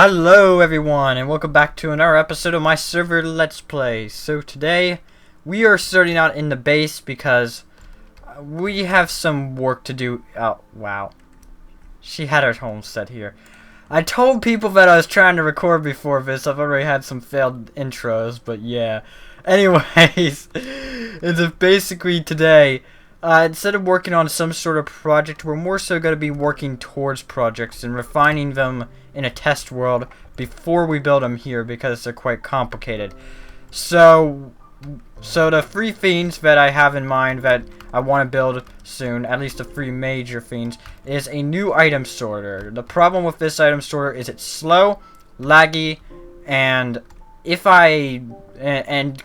Hello everyone, and welcome back to another episode of my server Let's Play. So today, we are starting out in the base because we have some work to do. Oh, wow. She had her homestead here. I told people that I was trying to record before this. I've already had some failed intros, but yeah. Anyways, it's basically today, instead of working on some sort of project, we're more so going to be working towards projects and refining them in a test world before we build them here because they're quite complicated. So the three fiends that I have in mind that I want to build soon, at least the three major fiends, is a new item sorter. The problem with this item sorter is it's slow, laggy, and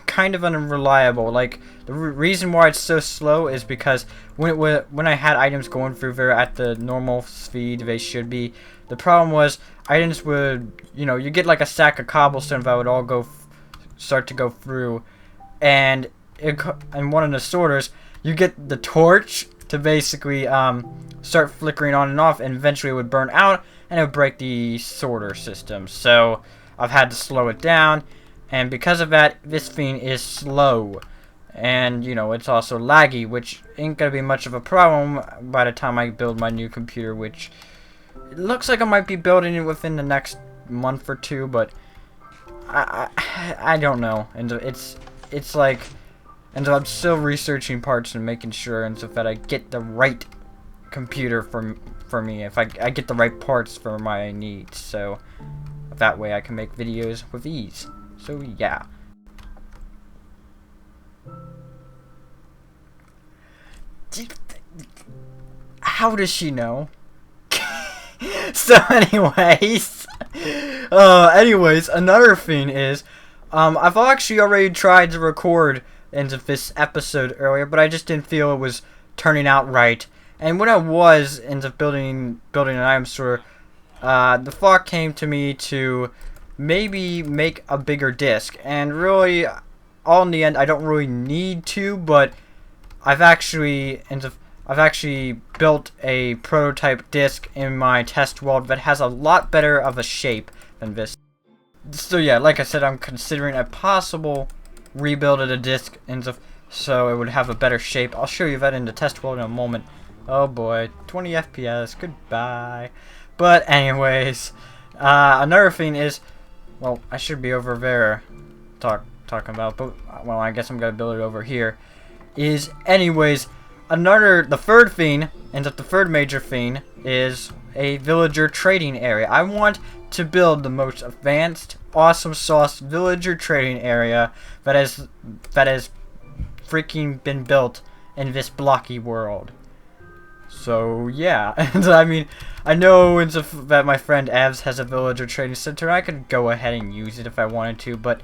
kind of unreliable. Like, the reason why it's so slow is because when I had items going through there at the normal speed they should be, the problem was items would, you get like a stack of cobblestone that would all start to go through, and in one of the sorters you get the torch to basically start flickering on and off, and eventually it would burn out and it would break the sorter system. So I've had to slow it down, and because of that, this fiend is slow. And, it's also laggy, which ain't gonna be much of a problem by the time I build my new computer, which it looks like I might be building it within the next month or two, but I don't know. And it's like, and I'm still researching parts and making sure and so that I get the right computer for me, if I get the right parts for my needs, so that way I can make videos with ease. So yeah. How does she know? So anyways, another thing is, I've actually already tried to record into this episode earlier, but I just didn't feel it was turning out right. And when I was into building an item store, the thought came to me to maybe make a bigger disc, and really, all in the end, I don't really need to, but I've actually built a prototype disc in my test world that has a lot better of a shape than this. So yeah, like I said, I'm considering a possible rebuild of the disc so it would have a better shape. I'll show you that in the test world in a moment. Oh boy, 20 FPS, goodbye. But anyways, another thing is, well, I should be over there talking about, but well, I guess I'm gonna build it over here. The third thing, and the third major thing, is a villager trading area. I want to build the most advanced, awesome sauce villager trading area that has freaking been built in this blocky world. So yeah, and I mean, I know that my friend Evs has a villager trading center. I could go ahead and use it if I wanted to, but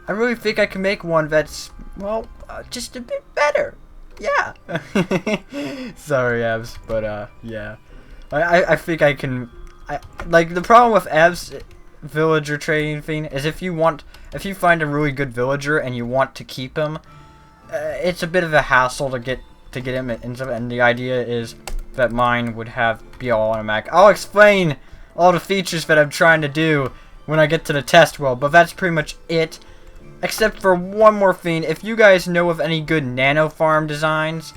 I really think I can make one that's, well, just a bit better. Yeah. Sorry, Evs, but yeah. I think I can. Like, the problem with Evs villager trading thing is if you find a really good villager and you want to keep him, it's a bit of a hassle to get him, and the idea is that mine would be all automatic. I'll explain all the features that I'm trying to do when I get to the test world, but that's pretty much it. Except for one more thing, if you guys know of any good nano farm designs,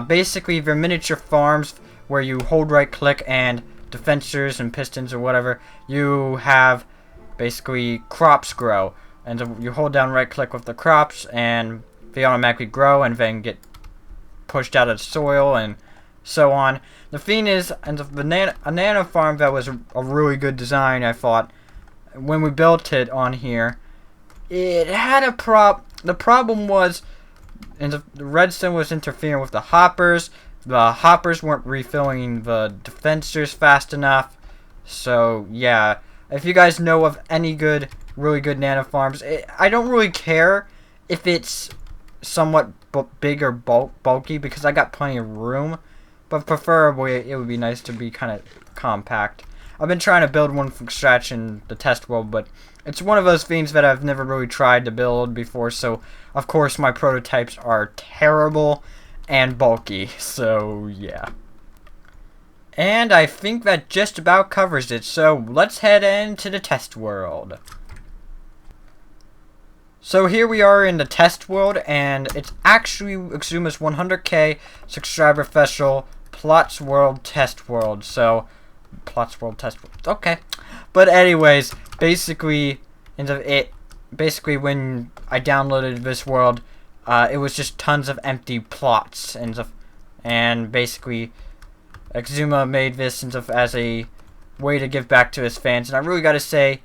basically they're miniature farms where you hold right click and defensors and pistons or whatever, you have basically crops grow, and you hold down right click with the crops and they automatically grow and then get pushed out of the soil and so on. The thing is, and a nano farm that was a really good design, I thought, when we built it on here, it had the problem was, and the redstone was interfering with the hoppers. The hoppers weren't refilling the defensors fast enough. So yeah, if you guys know of any really good nano farms, I don't really care if it's somewhat big or bulky because I got plenty of room, but preferably it would be nice to be kind of compact. I've been trying to build one from scratch in the test world, but it's one of those things that I've never really tried to build before, so of course my prototypes are terrible and bulky, so yeah. And I think that just about covers it, so let's head into the test world. So here we are in the test world, and it's actually Xuma's 100k subscriber special Plots World Test World. So, Plots World Test World, okay. But anyways, basically, when I downloaded this world, it was just tons of empty plots, and basically, Xisuma made this as a way to give back to his fans, and I really gotta say,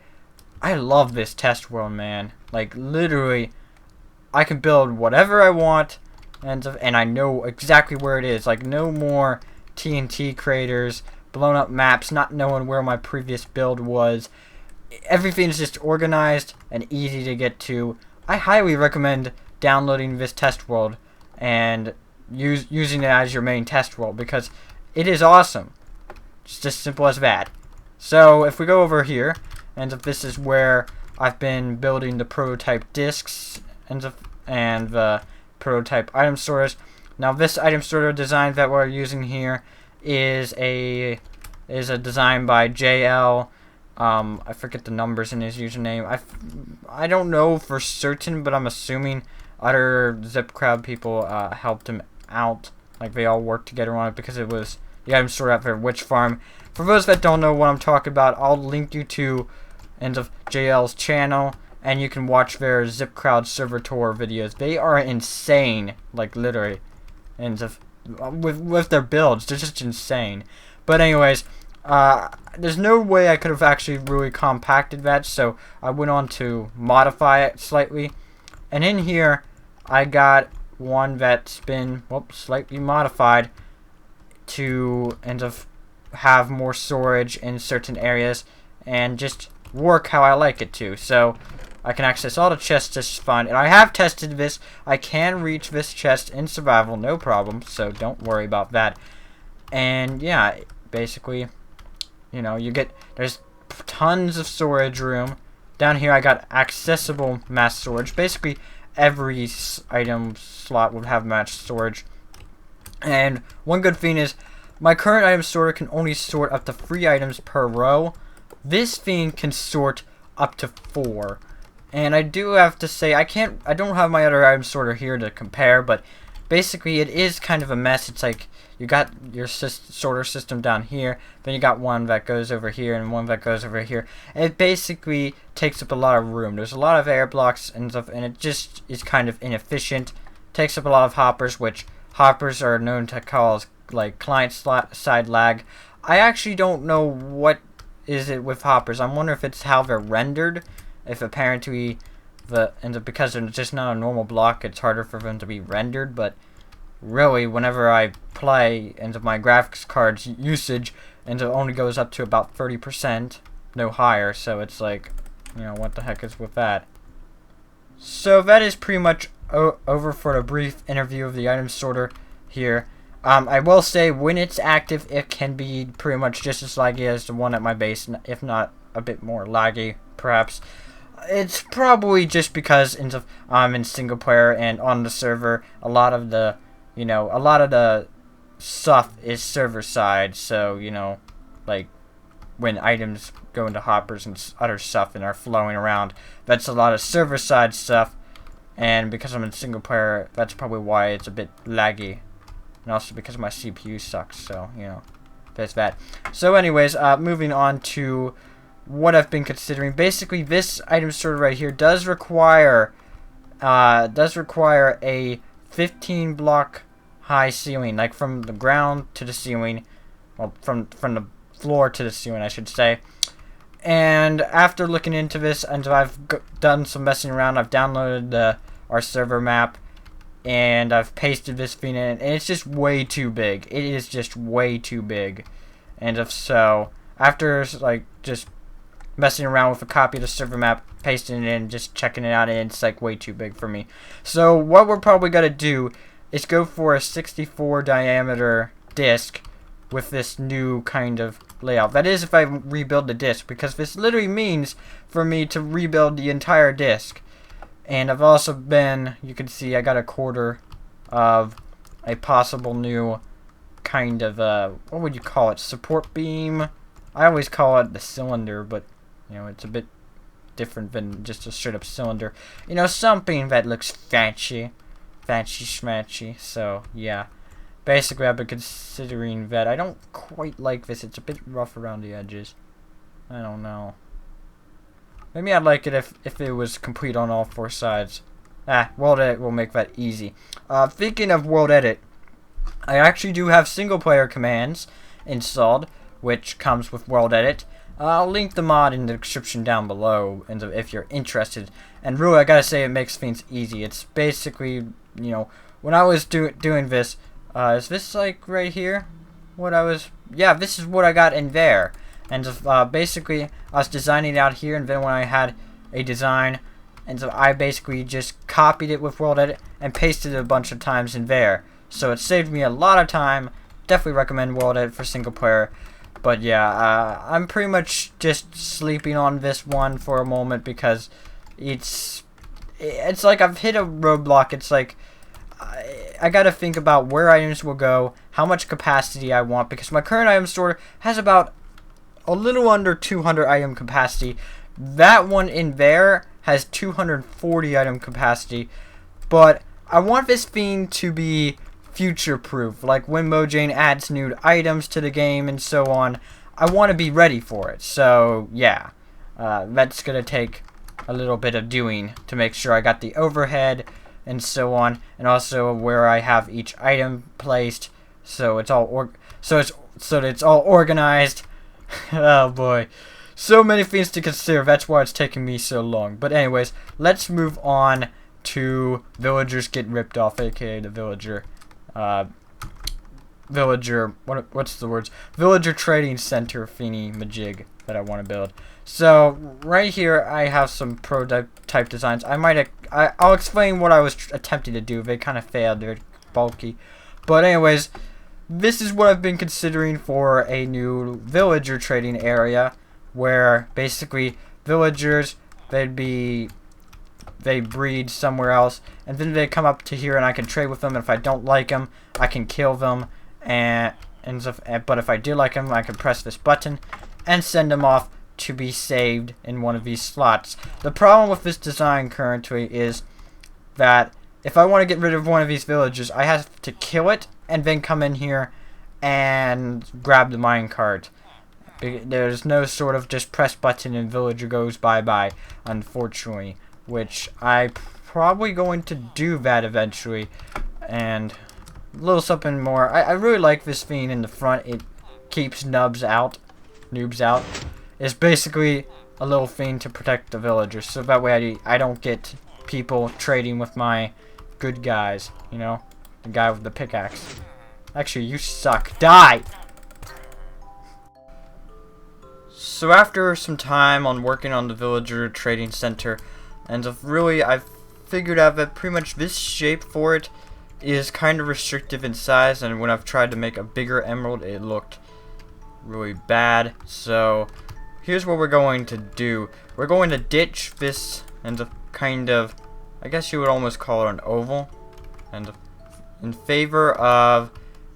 I love this test world, man. Like, literally, I can build whatever I want, and I know exactly where it is. Like, no more TNT craters, blown up maps, not knowing where my previous build was. Everything's just organized and easy to get to. I highly recommend downloading this test world and using it as your main test world, because it is awesome. Just as simple as that. So, if we go over here, and if this is where I've been building the prototype discs and the prototype item sorters. Now this item sorter design that we're using here is a design by JL. I forget the numbers in his username. I don't know for certain, but I'm assuming other ZipCrowd people helped him out. Like, they all worked together on it, because it was the item sorter for Witch Farm. For those that don't know what I'm talking about, I'll link you to JL's channel, and you can watch their ZipCrowd server tour videos. They are insane, like, literally, and with their builds, they're just insane. But anyways, there's no way I could have actually really compacted that, so I went on to modify it slightly, and in here I got one that's been slightly modified to have more storage in certain areas and just work how I like it to. So I can access all the chests just fine, and I have tested this. I can reach this chest in survival, no problem, so don't worry about that. And yeah, basically, you know, there's tons of storage room. Down here I got accessible mass storage. Basically every item slot would have mass storage. And one good thing is, my current item sorter can only sort up to 3 items per row. This thing can sort up to 4. And I do have to say, I don't have my other item sorter here to compare, but basically it is kind of a mess. It's like, you got your sorter system down here, then you got one that goes over here, and one that goes over here. And it basically takes up a lot of room. There's a lot of air blocks and stuff, and it just is kind of inefficient. Takes up a lot of hoppers, which hoppers are known to cause, like, client-side lag. I actually don't know what is it with hoppers. I wonder if it's how they're rendered. If apparently because they're just not a normal block, it's harder for them to be rendered. But really, whenever I play, my graphics card's usage it only goes up to about 30%, no higher. So it's like, you know, what the heck is with that? So that is pretty much over for a brief interview of the item sorter here. I will say, when it's active, it can be pretty much just as laggy as the one at my base, if not a bit more laggy, perhaps. It's probably just because I'm in single player, and on the server, a lot of the stuff is server side. So, you know, like, when items go into hoppers and other stuff and are flowing around, that's a lot of server side stuff. And because I'm in single player, that's probably why it's a bit laggy. And also because my CPU sucks, so, you know, there's that. So anyways, moving on to what I've been considering. Basically, this item sorter right here does require a 15 block high ceiling, like from the ground to the ceiling, well, from the floor to the ceiling, I should say. And after looking into this, and I've done some messing around, I've downloaded our server map, and I've pasted this thing in, and it's just way too big. It is just way too big. And if so, after like just messing around with a copy of the server map, pasting it in, just checking it out, and it's like way too big for me. So what we're probably gonna do is go for a 64 diameter disc with this new kind of layout. That is, if I rebuild the disc, because this literally means for me to rebuild the entire disc. And I've also been, you can see I got a quarter of a possible new kind of, what would you call it? Support beam? I always call it the cylinder, but, you know, it's a bit different than just a straight up cylinder. You know, something that looks fancy. Fancy schmatchy. So, yeah. Basically, I've been considering that. I don't quite like this. It's a bit rough around the edges. I don't know. Maybe I'd like it if it was complete on all 4 sides. World Edit will make that easy. Thinking of World Edit, I actually do have single player commands installed, which comes with World Edit. I'll link the mod in the description down below and if you're interested. And really, I gotta say, it makes things easy. It's basically, you know, when I was doing this, is this like right here? Yeah, this is what I got in there. And basically, I was designing it out here, and then when I had a design, and so I basically just copied it with World Edit and pasted it a bunch of times in there. So it saved me a lot of time. Definitely recommend World Edit for single player. But yeah, I'm pretty much just sleeping on this one for a moment because it's like I've hit a roadblock. It's like I gotta think about where items will go, how much capacity I want, because my current item store has about a little under 200 item capacity. That one in there has 240 item capacity, but I want this theme to be future proof. Like when Mojang adds new items to the game and so on, I want to be ready for it. So yeah, that's gonna take a little bit of doing to make sure I got the overhead and so on, and also where I have each item placed, so it's all so that it's all organized. Oh boy, so many things to consider. That's why it's taking me so long. But anyways, let's move on to villagers get ripped off, aka the villager what's the words? Villager trading center thingy majig that I want to build. So right here I have some prototype designs. I'll explain what I was attempting to do. They kind of failed. They're bulky. But anyways, this is what I've been considering for a new villager trading area, where basically villagers, they breed somewhere else, and then they come up to here and I can trade with them, and if I don't like them, I can kill them, but if I do like them, I can press this button and send them off to be saved in one of these slots. The problem with this design currently is that if I want to get rid of one of these villagers, I have to kill it and then come in here and grab the minecart. There's no sort of just press button and villager goes bye-bye, unfortunately, which I'm probably going to do that eventually. And a little something more. I really like this thing in the front. It keeps noobs out. It's basically a little thing to protect the villagers, so that way I don't get people trading with my good guys, you know? The guy with the pickaxe. Actually, you suck. Die! So after some time on working on the villager trading center, and I've figured out that pretty much this shape for it is kind of restrictive in size, and when I've tried to make a bigger emerald, it looked really bad. So here's what we're going to do. We're going to ditch this and kind of, I guess you would almost call it an oval, and in favor of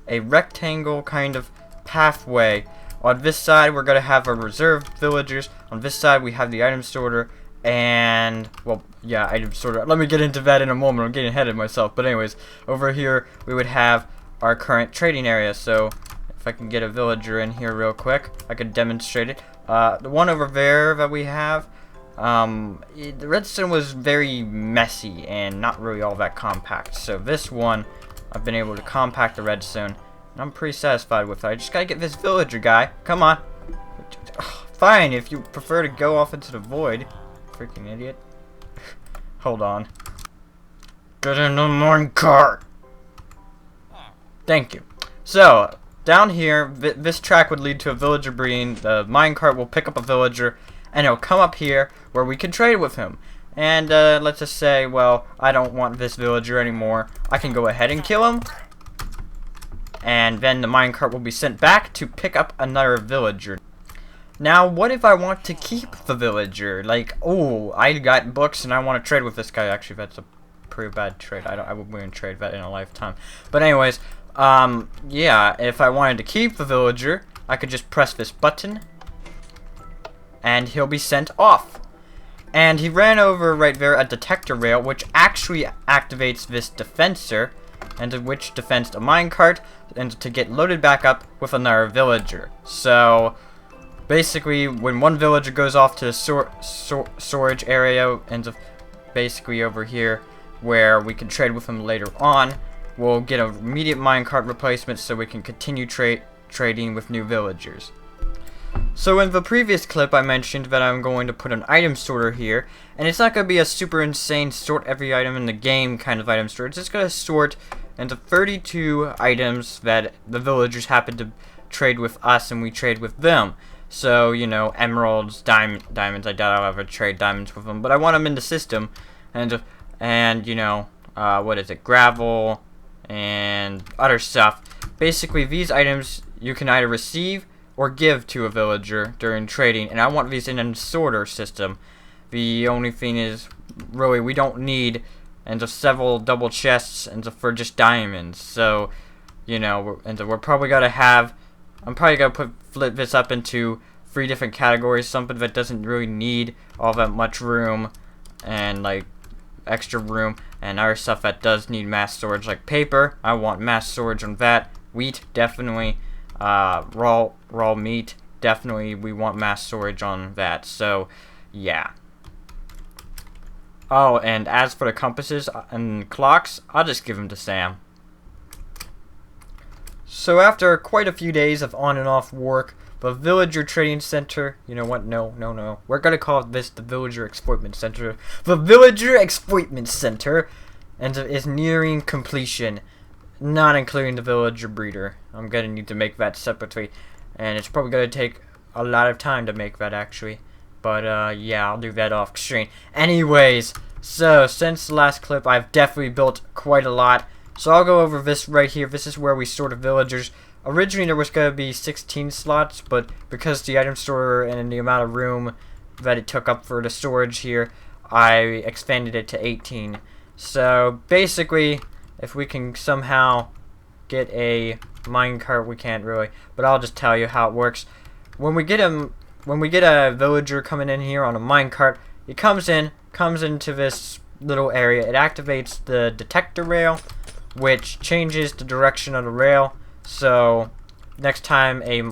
a rectangle kind of pathway. On this side, we're going to have our reserved villagers. On this side, we have the item sorter and, well, yeah, item sorter. Let me get into that in a moment. I'm getting ahead of myself. But anyways, over here, we would have our current trading area. So if I can get a villager in here real quick, I could demonstrate it. The one over there that we have, the redstone was very messy and not really all that compact. So this one, I've been able to compact the redstone, and I'm pretty satisfied with it. I just gotta get this villager guy. Come on. Fine, if you prefer to go off into the void. Freaking idiot. Hold on. Get in the minecart. Thank you. So, down here, this track would lead to a villager breeding. The minecart will pick up a villager, and it'll come up here where we can trade with him. And let's just say, well, I don't want this villager anymore. I can go ahead and kill him, and then the minecart will be sent back to pick up another villager. Now, what if I want to keep the villager? Like, oh, I got books and I want to trade with this guy. Actually, that's a pretty bad trade. I wouldn't trade that in a lifetime. But anyways, Yeah, if I wanted to keep the villager, I could just press this button, and he'll be sent off. And he ran over right there a detector rail, which actually activates this defensor, and which defends a minecart, and to get loaded back up with another villager. So, basically, when one villager goes off to the storage area, and basically over here, where we can trade with him later on, we'll get an immediate minecart replacement so we can continue trading with new villagers. So in the previous clip I mentioned that I'm going to put an item sorter here, and it's not going to be a super insane sort every item in the game kind of item store. It's just going to sort into 32 items that the villagers happen to trade with us and we trade with them. So, you know, emeralds, diamonds, I doubt I'll ever trade diamonds with them, but I want them in the system, and you know, what is it, gravel, and other stuff. Basically, these items you can either receive or give to a villager during trading, and I want these in a sorter system. The only thing is, really, we don't need several double chests for just diamonds. So, you know, we're probably gonna have. I'm probably gonna flip this up into 3 different categories. Something that doesn't really need all that much room, and like extra room, and other stuff that does need mass storage, like paper. I want mass storage on that. Wheat, definitely. Raw meat, definitely. We want mass storage on that. So, yeah. Oh, and as for the compasses and clocks, I'll just give them to Sam. So after quite a few days of on and off work, the Villager Trading Center, you know what, no. We're going to call this the Villager Exploitment Center. The Villager Exploitment Center is nearing completion, not including the Villager Breeder. I'm going to need to make that separately, and it's probably going to take a lot of time to make that actually. But yeah, I'll do that off screen. Anyways, so since the last clip, I've definitely built quite a lot. So I'll go over this right here. This is where we store the villagers. Originally there was going to be 16 slots, but because the item store and the amount of room that it took up for the storage here, I expanded it to 18. So basically, if we can somehow get a minecart, we can't really, but I'll just tell you how it works. When we get a villager coming in here on a minecart, it comes into this little area. It activates the detector rail, which changes the direction of the rail. So next time a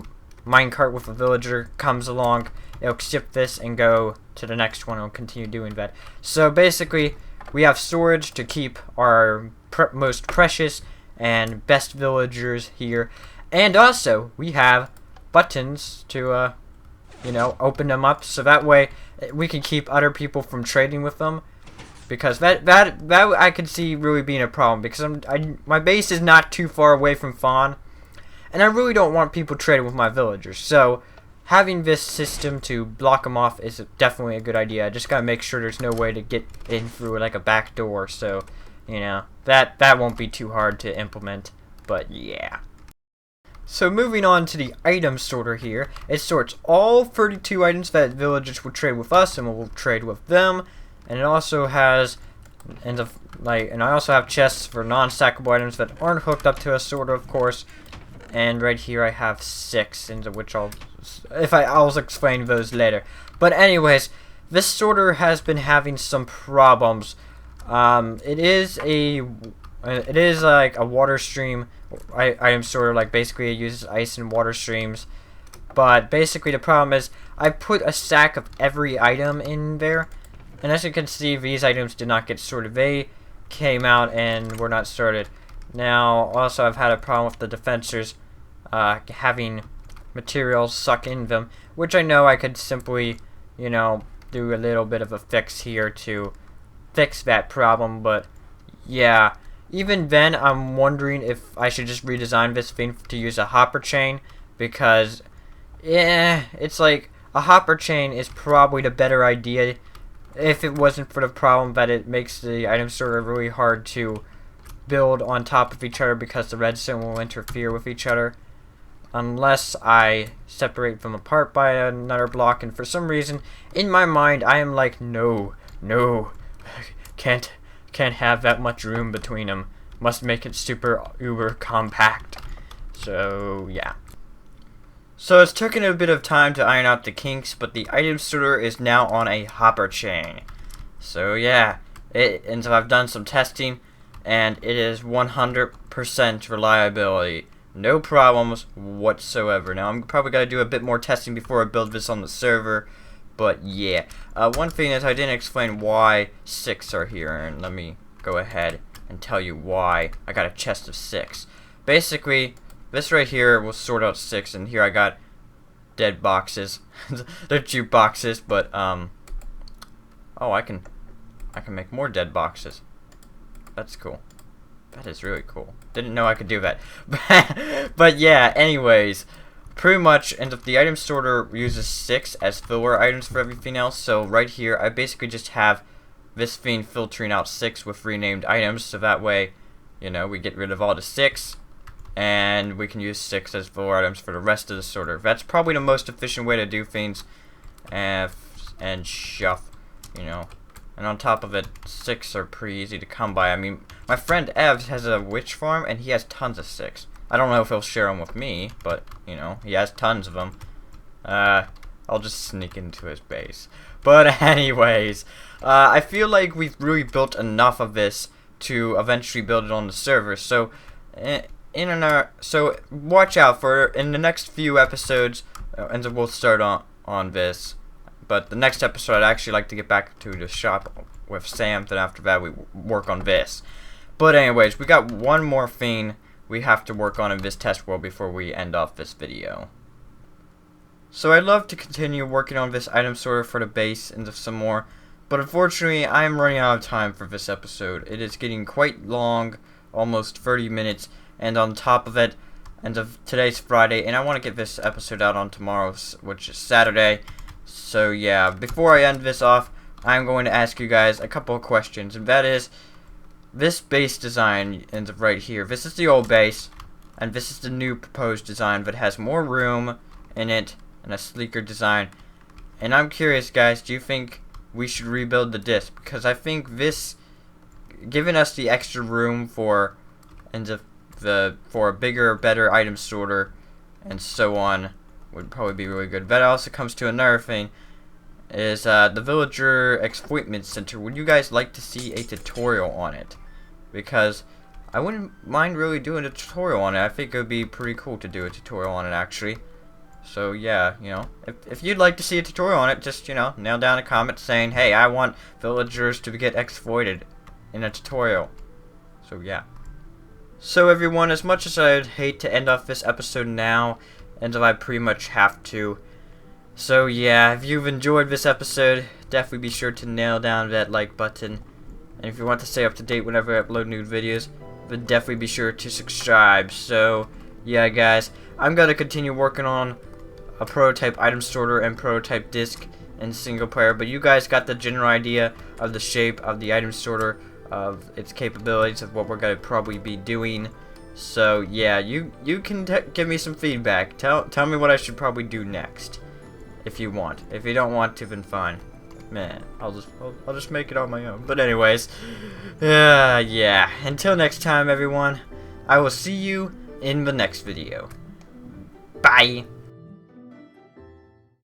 minecart with a villager comes along, it'll skip this and go to the next one. It'll continue doing that. So basically, we have storage to keep our most precious and best villagers here, and also we have buttons to you know, open them up, so that way we can keep other people from trading with them, because that I could see really being a problem, because my base is not too far away from Fawn, and I really don't want people trading with my villagers. So having this system to block them off is definitely a good idea. I just gotta make sure there's no way to get in through like a back door, so you know, that won't be too hard to implement. But yeah. So moving on to the item sorter here, it sorts all 32 items that villagers will trade with us, and we'll trade with them. And it also has, and I also have chests for non-stackable items that aren't hooked up to a sorter, of course. And right here I have 6, into which I'll explain those later. But anyways, this sorter has been having some problems. It is like a water stream item sorter, like basically it uses ice and water streams. But basically the problem is I put a stack of every item in there, and as you can see, these items did not get sorted. They came out and were not sorted. Now also I've had a problem with the defensors having materials suck in them, which I know I could simply, you know, do a little bit of a fix here to fix that problem. But yeah, even then I'm wondering if I should just redesign this thing to use a hopper chain, because yeah, it's like a hopper chain is probably the better idea if it wasn't for the problem that it makes the item sorter really hard to build on top of each other, because the redstone will interfere with each other unless I separate them apart by another block. And for some reason in my mind I am like, no, can't have that much room between them. must make it super uber compact. So yeah. So it's taken a bit of time to iron out the kinks, but the item sorter is now on a hopper chain. So yeah, and so I've done some testing, and it is 100% reliability. No problems whatsoever. Now I'm probably gonna do a bit more testing before I build this on the server, but yeah. One thing is I didn't explain why 6 are here, and let me go ahead and tell you why I got a chest of 6. Basically, this right here will sort out 6, and here I got dead boxes. They're juke boxes, but oh, I can make more dead boxes. That's cool. That is really cool. Didn't know I could do that. But yeah, anyways, pretty much, and if the item sorter uses 6 as filler items for everything else, so right here I basically just have this thing filtering out 6 with renamed items, so that way, you know, we get rid of all the 6, and we can use 6 as filler items for the rest of the sorter. That's probably the most efficient way to do things, and shuff, you know. And on top of it, 6 are pretty easy to come by. I mean, my friend Evs has a witch farm, and he has tons of 6. I don't know if he'll share them with me, but, you know, he has tons of them. I'll just sneak into his base. But anyways, I feel like we've really built enough of this to eventually build it on the server. So, so watch out for in the next few episodes, and then we'll start on this. But the next episode, I'd actually like to get back to the shop with Sam. Then after that, we work on this. But anyways, we got one more thing we have to work on in this test world before we end off this video. So I'd love to continue working on this item sorter for the base and some more, but unfortunately, I am running out of time for this episode. It is getting quite long, almost 30 minutes, and on top of it, and of today's Friday, and I want to get this episode out on tomorrow's, which is Saturday. So yeah, before I end this off, I'm going to ask you guys a couple of questions, and that is, this base design ends up right here. This is the old base, and this is the new proposed design that has more room in it and a sleeker design. And I'm curious, guys, do you think we should rebuild the disc? Because I think this, giving us the extra room for for a bigger, better item sorter and so on, would probably be really good. That also comes to another thing, is the Villager Exploitment Center. Would you guys like to see a tutorial on it? Because I wouldn't mind really doing a tutorial on it. I think it would be pretty cool to do a tutorial on it, actually. So yeah, you know, if you'd like to see a tutorial on it, just, you know, nail down a comment saying, hey, I want villagers to get exploited in a tutorial. So yeah. So everyone, as much as I'd hate to end off this episode now, and I pretty much have to. So yeah, if you've enjoyed this episode, definitely be sure to nail down that like button. And if you want to stay up to date whenever I upload new videos, then definitely be sure to subscribe. So yeah, guys, I'm going to continue working on a prototype item sorter and prototype disc in single player, but you guys got the general idea of the shape of the item sorter, of its capabilities, of what we're going to probably be doing. So yeah, you can give me some feedback. Tell me what I should probably do next, if you want. If you don't want to, then fine. Man, I'll just make it on my own. But anyways, yeah. Until next time, everyone. I will see you in the next video. Bye.